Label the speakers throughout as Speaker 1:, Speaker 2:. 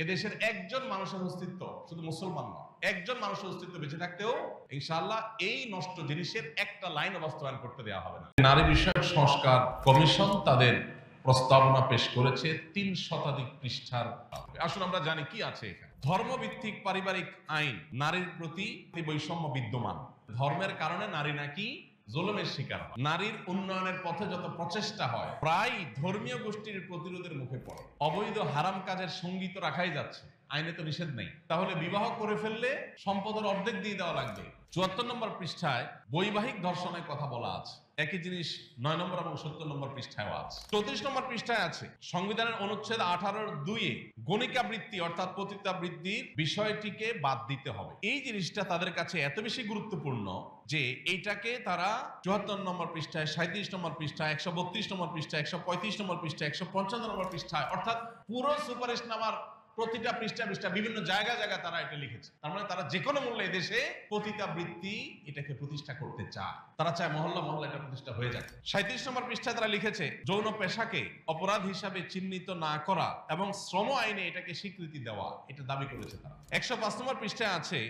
Speaker 1: এদেশের একজন মানুষের অস্তিত্ব, শুধু মুসলমান নয়, একজন মানুষের অস্তিত্ব বেঁচে থাকতেও ইনশাআল্লাহ এই নষ্ট জিনিসের একটা লাইন বাস্তবায়ন করতে দেওয়া হবে না। নারী বিষয়ক সংস্কার কমিশন তাদের প্রস্তাবনা পেশ করেছে ৩ শতাধিক পৃষ্ঠার। আসুন আমরা জানি কি আছে এখানে। ধর্মভিত্তিক পারিবারিক আইন, নারীর প্রতি বৈষম্য বিদ্যমান, ধর্মের কারণে নারী নাকি জুলুমের শিকার হয়, নারীর উন্নয়নের পথে যত প্রচেষ্টা হয় প্রায় ধর্মীয় গোষ্ঠীর প্রতিরোধের মুখে পড়ে, অবৈধ হারাম কাজের সঙ্গী তো রাখাই যাচ্ছে, আইনে তো নিষেধ নেই, তাহলে বিবাহ করে ফেললে সম্পদের অর্ধেক দিয়ে দেওয়া লাগবে। ৭৪ নম্বর পৃষ্ঠায় বৈবাহিক ধর্ষণের কথা বলা আছে, একই জিনিস ৯ নম্বর এবং ৭০ নম্বর পৃষ্ঠায় আছে। ৩৪ নম্বর পৃষ্ঠায় আছে সংবিধানের অনুচ্ছেদ ১৮(২)-এ গণিকা বৃত্তি অর্থাৎ পতিতাবৃত্তির বিষয়টিকে বাদ দিতে হবে। এই জিনিসটা তাদের কাছে এত বেশি গুরুত্বপূর্ণ যে এইটাকে তারা ৭৪ নম্বর পৃষ্ঠায়, ৩৭ নম্বর পৃষ্ঠায়, ১৩২ নম্বর পৃষ্ঠায়, ১৩৫ নম্বর পৃষ্ঠায়, ১৫৫ নম্বর পৃষ্ঠায়, অর্থাৎ পুরো সুপারিশনামার প্রতিটা পৃষ্ঠা বিভিন্ন জায়গায় তারা এটা লিখেছে। তার মানে তারা যে কোনো মূল্যে দেশে পতিতাবৃত্তি এটাকে প্রতিষ্ঠা করতে চায়, তারা চায় মহল্লা এটা প্রতিষ্ঠা হয়ে যায়। ৩৭ নম্বর পৃষ্ঠায় তারা লিখেছে যৌন পেশাকে অপরাধ হিসাবে চিহ্নিত না করা এবং শ্রম আইনে এটাকে স্বীকৃতি দেওয়া, এটা দাবি করেছে তারা। ১০৫ নম্বর পৃষ্ঠায় আছে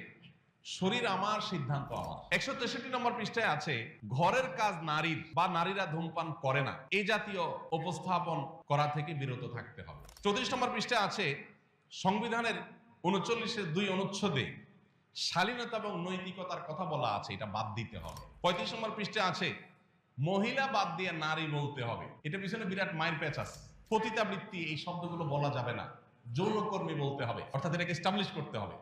Speaker 1: শরীর আমার সিদ্ধান্ত আমার। ১৬৩ নম্বর পৃষ্ঠায় আছে ঘরের কাজ নারীর বা নারীরা ধূমপান করে না এই জাতীয় উপস্থাপন করা থেকে বিরত থাকতে হবে। ৩৪ নম্বর পৃষ্ঠায় আছে সংবিধানের ৩৯(২) অনুচ্ছেদে শালীনতা এবং নৈতিকতার কথা বলা আছে, এটা বাদ দিতে হবে। ৩৫ নম্বর পৃষ্ঠা আছে মহিলা বাদ দিয়ে নারী বলতে হবে, এটা পিছনে বিরাট মায়ের প্যাচ আছে। পতিতাবৃত্তি এই শব্দগুলো বলা যাবে না, যৌনকর্মী বলতে হবে, অর্থাৎ এটাকে এস্টাবলিশ করতে হবে।